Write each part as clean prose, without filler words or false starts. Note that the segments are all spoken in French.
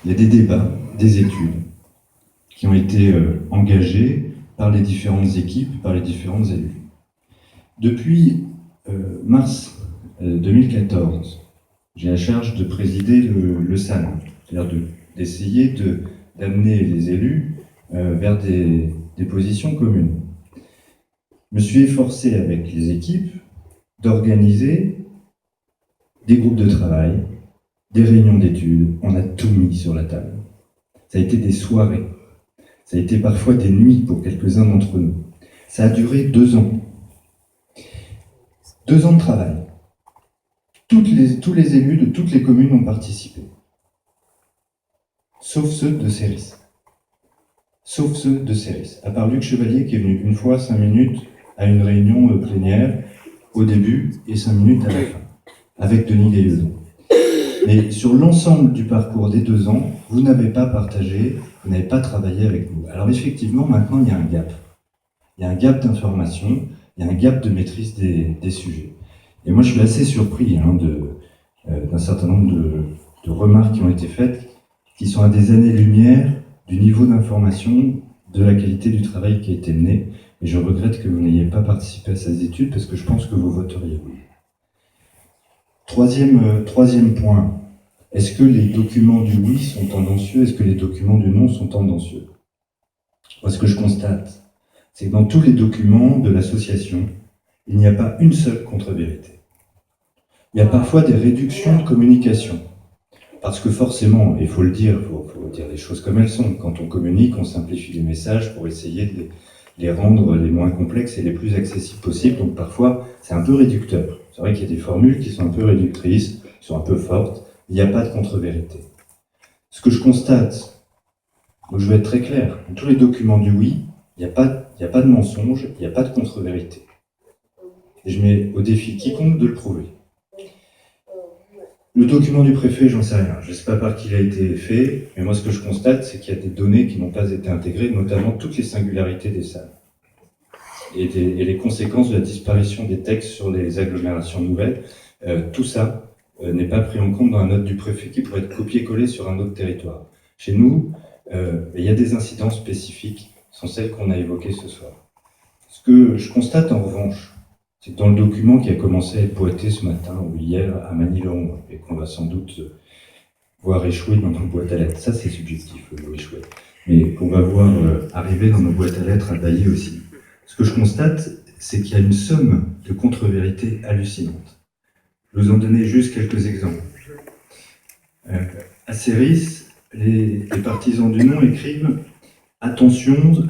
Il y a des débats, des études qui ont été engagées par les différentes équipes, par les différents élus. Depuis mars 2014, j'ai la charge de présider le SAN, c'est-à-dire d'essayer d'amener les élus vers des positions communes. Je me suis efforcé avec les équipes d'organiser des groupes de travail, des réunions d'études, on a tout mis sur la table. Ça a été des soirées, ça a été parfois des nuits pour quelques-uns d'entre nous. Ça a duré 2 ans. 2 ans de travail. Tous les élus de toutes les communes ont participé. Sauf ceux de Céris. Sauf ceux de Céris. À part Luc Chevalier qui est venu une fois 5 minutes à une réunion plénière au début et 5 minutes à la fin, avec Denis Gaillezon. Mais sur l'ensemble du parcours des 2 ans, vous n'avez pas partagé, vous n'avez pas travaillé avec nous. Alors effectivement, maintenant, il y a un gap. Il y a un gap d'information, il y a un gap de maîtrise des sujets. Et moi, je suis assez surpris d'un certain nombre de remarques qui ont été faites, qui sont à des années-lumière du niveau d'information, de la qualité du travail qui a été mené. Et je regrette que vous n'ayez pas participé à ces études, parce que je pense que vous voteriez oui. Troisième point, est-ce que les documents du oui sont tendancieux? Est-ce que les documents du non sont tendancieux? Moi, ce que je constate, c'est que dans tous les documents de l'association, il n'y a pas une seule contre-vérité. Il y a parfois des réductions de communication. Parce que forcément, il faut le dire, il faut dire les choses comme elles sont. Quand on communique, on simplifie les messages pour essayer de les rendre les moins complexes et les plus accessibles possibles. Donc parfois, c'est un peu réducteur. C'est vrai qu'il y a des formules qui sont un peu réductrices, qui sont un peu fortes. Il n'y a pas de contre-vérité. Ce que je constate, donc je vais être très clair, dans tous les documents du oui, il n'y a pas de mensonge, il n'y a pas de contre-vérité. Et je mets au défi quiconque de le prouver. Le document du préfet, j'en sais rien. Je ne sais pas par qui il a été fait, mais moi ce que je constate, c'est qu'il y a des données qui n'ont pas été intégrées, notamment toutes les singularités des salles. Et les conséquences de la disparition des textes sur les agglomérations nouvelles. Tout ça n'est pas pris en compte dans la note du préfet qui pourrait être copié-collé sur un autre territoire. Chez nous, il y a des incidences spécifiques, ce sont celles qu'on a évoquées ce soir. Ce que je constate en revanche, c'est que dans le document qui a commencé à être pointé ce matin ou hier à Manille-le-Rond, et qu'on va sans doute voir échouer dans nos boîtes à lettres, ça c'est subjectif, le mot échouer, mais qu'on va voir arriver dans nos boîtes à lettres à Bailly aussi. Ce que je constate, c'est qu'il y a une somme de contre-vérités hallucinantes. Je vais vous en donner juste quelques exemples. À Céris, les partisans du non écrivent « Attention,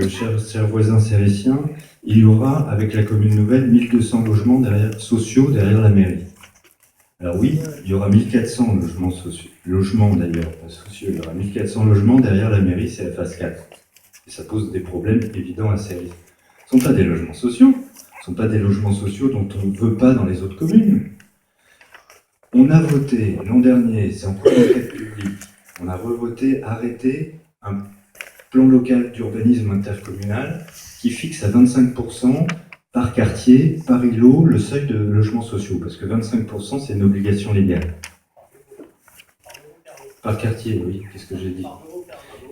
chers voisins cériciens, il y aura, avec la commune nouvelle, 1200 logements sociaux derrière la mairie. » Alors oui, il y aura 1400 logements d'ailleurs, pas sociaux, il y aura 1400 logements derrière la mairie, c'est la phase 4. Et ça pose des problèmes évidents à Céris. Ce ne sont pas des logements sociaux, ce ne sont pas des logements sociaux dont on ne veut pas dans les autres communes. On a voté l'an dernier, c'est en cours d'enquête publique, on a revoté, arrêté un plan local d'urbanisme intercommunal qui fixe à 25% par quartier, par îlot, le seuil de logements sociaux, parce que 25% c'est une obligation légale. Par quartier, oui, qu'est-ce que j'ai dit?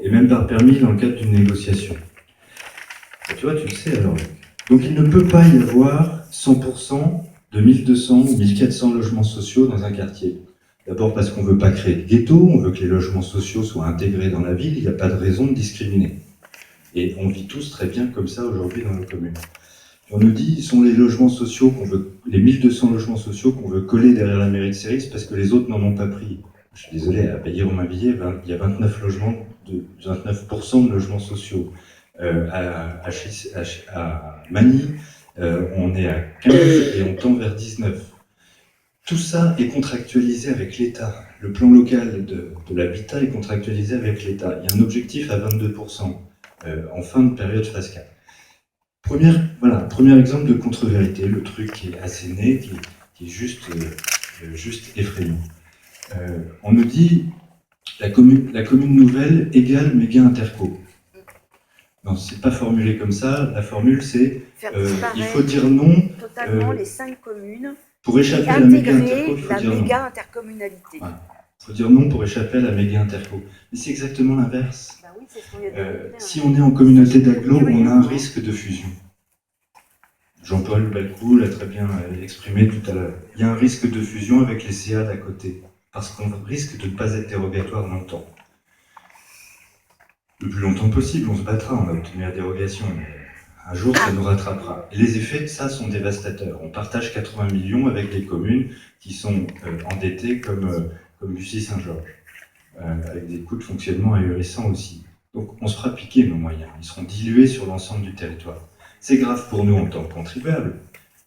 Et même par permis dans le cadre d'une négociation. Et tu vois, tu le sais alors. Donc il ne peut pas y avoir 100% de 1200 ou 1400 logements sociaux dans un quartier. D'abord parce qu'on ne veut pas créer de ghetto, on veut que les logements sociaux soient intégrés dans la ville, il n'y a pas de raison de discriminer. Et on vit tous très bien comme ça aujourd'hui dans nos communes. On nous dit, sont les logements sociaux qu'on veut, les 1200 logements sociaux qu'on veut coller derrière la mairie de Céris parce que les autres n'en ont pas pris. Je suis désolé, à Bailly-Romainvilliers, il y a 29% de logements sociaux. À Manille, on est à 15 et on tend vers 19. Tout ça est contractualisé avec l'État. Le plan local de l'habitat est contractualisé avec l'État. Il y a un objectif à 22% en fin de période phase 4. Premier exemple de contre-vérité, le truc qui est asséné, qui est juste effrayant. On nous dit la commune nouvelle égale méga interco. Non, c'est pas formulé comme ça. La formule c'est il faut dire non totalement les 5 communes pour échapper à la méga interco. Il faut la dire méga non. intercommunalité. Voilà. faut dire non pour échapper à la méga interco. Mais c'est exactement l'inverse. Bah oui, c'est ce qu'on vient de dire. Si on est en communauté d'agglo, on a un risque de fusion. Jean-Paul Balcou l'a très bien exprimé tout à l'heure. Il y a un risque de fusion avec les CA d'à côté, parce qu'on risque de ne pas être dérogatoire longtemps. Le plus longtemps possible, on se battra, on a obtenu la dérogation, mais un jour ça nous rattrapera. Et les effets de ça sont dévastateurs. On partage 80 millions avec des communes qui sont endettées comme Bussy-Saint-Georges, avec des coûts de fonctionnement ahurissants aussi. Donc on se fera piquer nos moyens, ils seront dilués sur l'ensemble du territoire. C'est grave pour nous en tant que contribuables,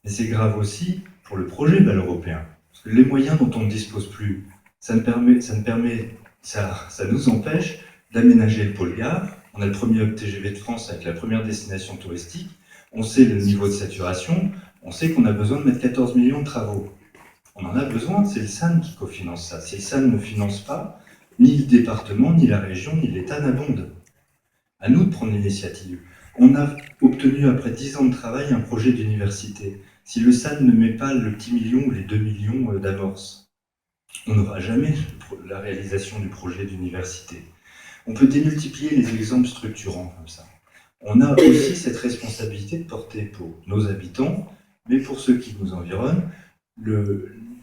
mais c'est grave aussi pour le projet Val européen. Parce que les moyens dont on ne dispose plus, ça nous empêche d'aménager le pôle gare. On a le premier hub TGV de France avec la première destination touristique. On sait le niveau de saturation. On sait qu'on a besoin de mettre 14 millions de travaux. On en a besoin, c'est le SAN qui cofinance ça. Si le SAN ne finance pas, ni le département, ni la région, ni l'État n'abondent. À nous de prendre l'initiative. On a obtenu, après 10 ans de travail, un projet d'université. Si le SAN ne met pas le petit million ou les 2 millions d'amorce, on n'aura jamais la réalisation du projet d'université. On peut démultiplier les exemples structurants comme ça. On a aussi cette responsabilité de porter pour nos habitants, mais pour ceux qui nous environnent,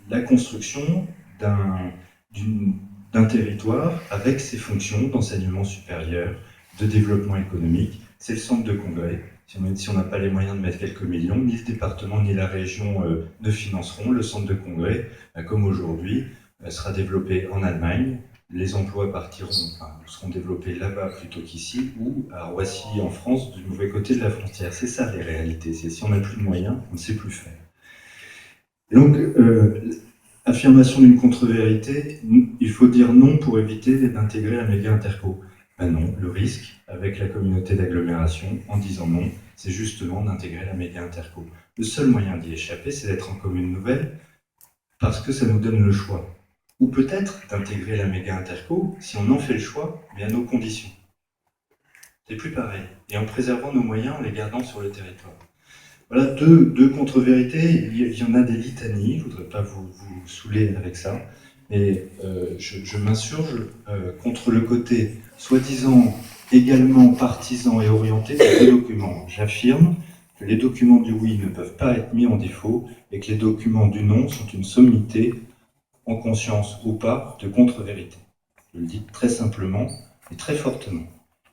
la construction d'un territoire avec ses fonctions d'enseignement supérieur, de développement économique. C'est le centre de congrès. Si on n'a pas les moyens de mettre quelques millions, ni le département ni la région ne financeront. Le centre de congrès, comme aujourd'hui, sera développé en Allemagne. Les emplois seront développés là-bas plutôt qu'ici, ou à Roissy en France, du mauvais côté de la frontière. C'est ça les réalités. C'est si on n'a plus de moyens, on ne sait plus faire. Et donc, affirmation d'une contre-vérité, il faut dire non pour éviter d'intégrer la méga interco. Ben non, le risque avec la communauté d'agglomération, en disant non, c'est justement d'intégrer la méga interco. Le seul moyen d'y échapper, c'est d'être en commune nouvelle, parce que ça nous donne le choix. Ou peut-être d'intégrer la méga interco, si on en fait le choix, mais à nos conditions. C'est plus pareil. Et en préservant nos moyens, en les gardant sur le territoire. Voilà deux contre-vérités. Il y en a des litanies, je ne voudrais pas vous saouler avec ça, mais je m'insurge contre le côté soi-disant également partisan et orienté des deux documents. J'affirme que les documents du oui ne peuvent pas être mis en défaut et que les documents du non sont une sommité, en conscience ou pas, de contre-vérité. Je le dis très simplement et très fortement.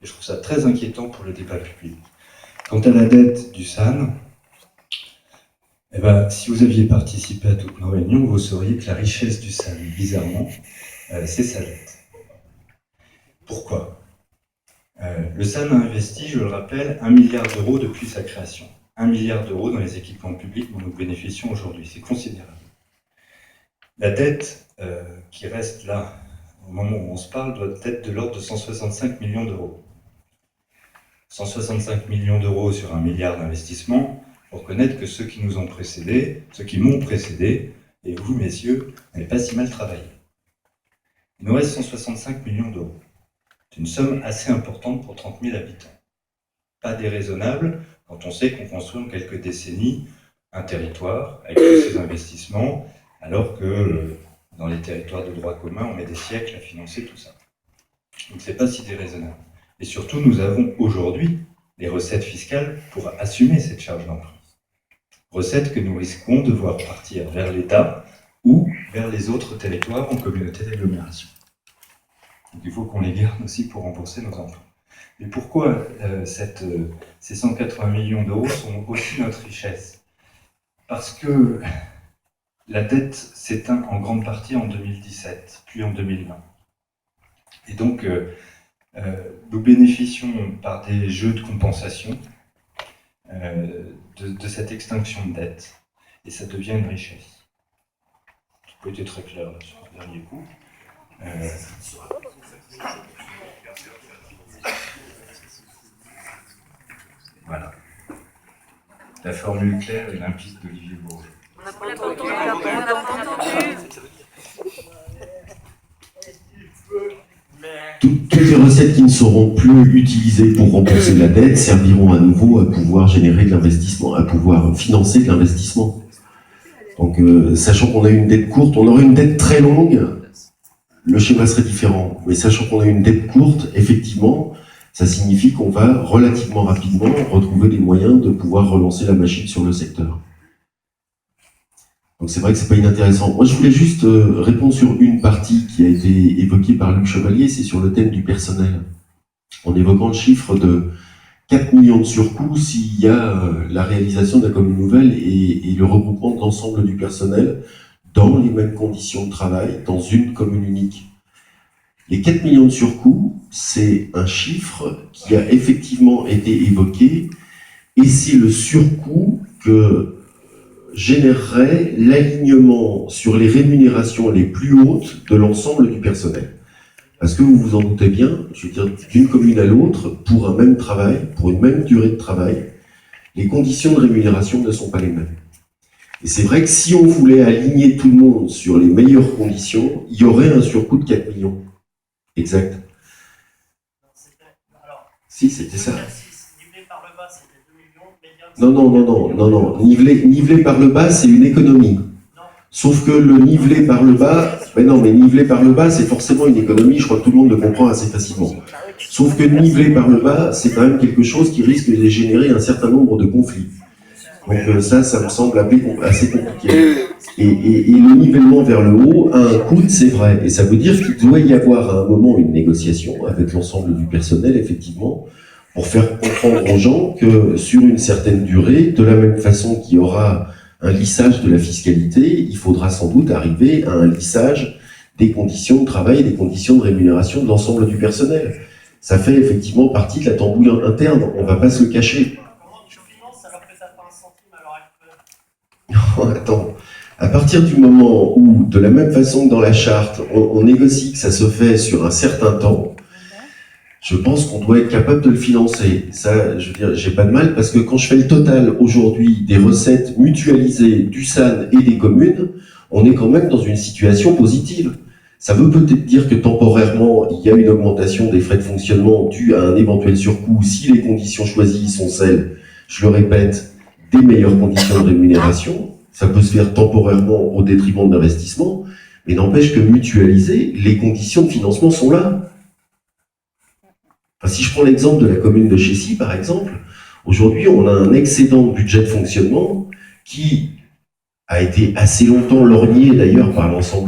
Et je trouve ça très inquiétant pour le débat public. Quant à la dette du SAN, si vous aviez participé à toutes nos réunions, vous sauriez que la richesse du SAN, bizarrement, c'est sa dette. Pourquoi ? Le SAN a investi, je le rappelle, 1 milliard d'euros depuis sa création. 1 milliard d'euros dans les équipements publics dont nous bénéficions aujourd'hui. C'est considérable. La dette qui reste là, au moment où on se parle, doit être de l'ordre de 165 millions d'euros. 165 millions d'euros sur 1 milliard d'investissements, pour reconnaître que ceux qui nous ont précédés, ceux qui m'ont précédé, et vous, messieurs, n'avez pas si mal travaillé. Il nous reste 165 millions d'euros. C'est une somme assez importante pour 30 000 habitants. Pas déraisonnable quand on sait qu'on construit en quelques décennies un territoire avec tous ces investissements, alors que dans les territoires de droit commun, on met des siècles à financer tout ça. Donc c'est pas si déraisonnable. Et surtout, nous avons aujourd'hui les recettes fiscales pour assumer cette charge d'emprunt. Recettes que nous risquons de voir partir vers l'État ou vers les autres territoires en communauté d'agglomération. Donc il faut qu'on les garde aussi pour rembourser nos emprunts. Et pourquoi ces 180 millions d'euros sont aussi notre richesse ? Parce que la dette s'éteint en grande partie en 2017, puis en 2020. Et donc, nous bénéficions par des jeux de compensation de cette extinction de dette, et ça devient une richesse. Ça peut être très clair là, sur le dernier coup. Voilà. La formule claire et limpide d'Olivier Bourget. On n'a pas entendu. Toutes les recettes qui ne seront plus utilisées pour rembourser la dette serviront à nouveau à pouvoir générer de l'investissement, à pouvoir financer de l'investissement. Donc, sachant qu'on a une dette courte, on aura une dette très longue, le schéma serait différent. Mais sachant qu'on a une dette courte, effectivement, ça signifie qu'on va relativement rapidement retrouver les moyens de pouvoir relancer la machine sur le secteur. Donc c'est vrai que c'est pas inintéressant. Moi je voulais juste répondre sur une partie qui a été évoquée par Luc Chevalier, c'est sur le thème du personnel. En évoquant le chiffre de 4 millions de surcoûts s'il y a la réalisation de la commune nouvelle et le regroupement de l'ensemble du personnel dans les mêmes conditions de travail, dans une commune unique. Les 4 millions de surcoûts, c'est un chiffre qui a effectivement été évoqué et c'est le surcoût que générerait l'alignement sur les rémunérations les plus hautes de l'ensemble du personnel. Parce que vous vous en doutez bien, je veux dire, d'une commune à l'autre, pour un même travail, pour une même durée de travail, les conditions de rémunération ne sont pas les mêmes. Et c'est vrai que si on voulait aligner tout le monde sur les meilleures conditions, il y aurait un surcoût de 4 millions. Exact. Si, c'était ça. Non. Nivelé par le bas, c'est une économie. Sauf que le nivelé par le bas, nivelé par le bas, c'est forcément une économie, je crois que tout le monde le comprend assez facilement. Sauf que nivelé par le bas, c'est quand même quelque chose qui risque de générer un certain nombre de conflits. Donc ça me semble assez compliqué. Et le nivellement vers le haut a un coût, c'est vrai. Et ça veut dire qu'il doit y avoir à un moment une négociation avec l'ensemble du personnel, effectivement, pour faire comprendre aux gens que sur une certaine durée, de la même façon qu'il y aura un lissage de la fiscalité, il faudra sans doute arriver à un lissage des conditions de travail et des conditions de rémunération de l'ensemble du personnel. Ça fait effectivement partie de la tambouille interne, on ne va pas se le cacher. Comment tu finances alors que ça fait un centime à l'heure actuelle? Attends, à partir du moment où, de la même façon que dans la charte, on négocie que ça se fait sur un certain temps, je pense qu'on doit être capable de le financer. Ça, je veux dire, j'ai pas de mal, parce que quand je fais le total aujourd'hui des recettes mutualisées du SAN et des communes, on est quand même dans une situation positive. Ça veut peut-être dire que temporairement, il y a une augmentation des frais de fonctionnement due à un éventuel surcoût si les conditions choisies sont celles, je le répète, des meilleures conditions de rémunération. Ça peut se faire temporairement au détriment de l'investissement, mais n'empêche que mutualiser, les conditions de financement sont là. Enfin, si je prends l'exemple de la commune de Chécy, par exemple, aujourd'hui, on a un excédent de budget de fonctionnement qui a été assez longtemps lorgné d'ailleurs par l'ensemble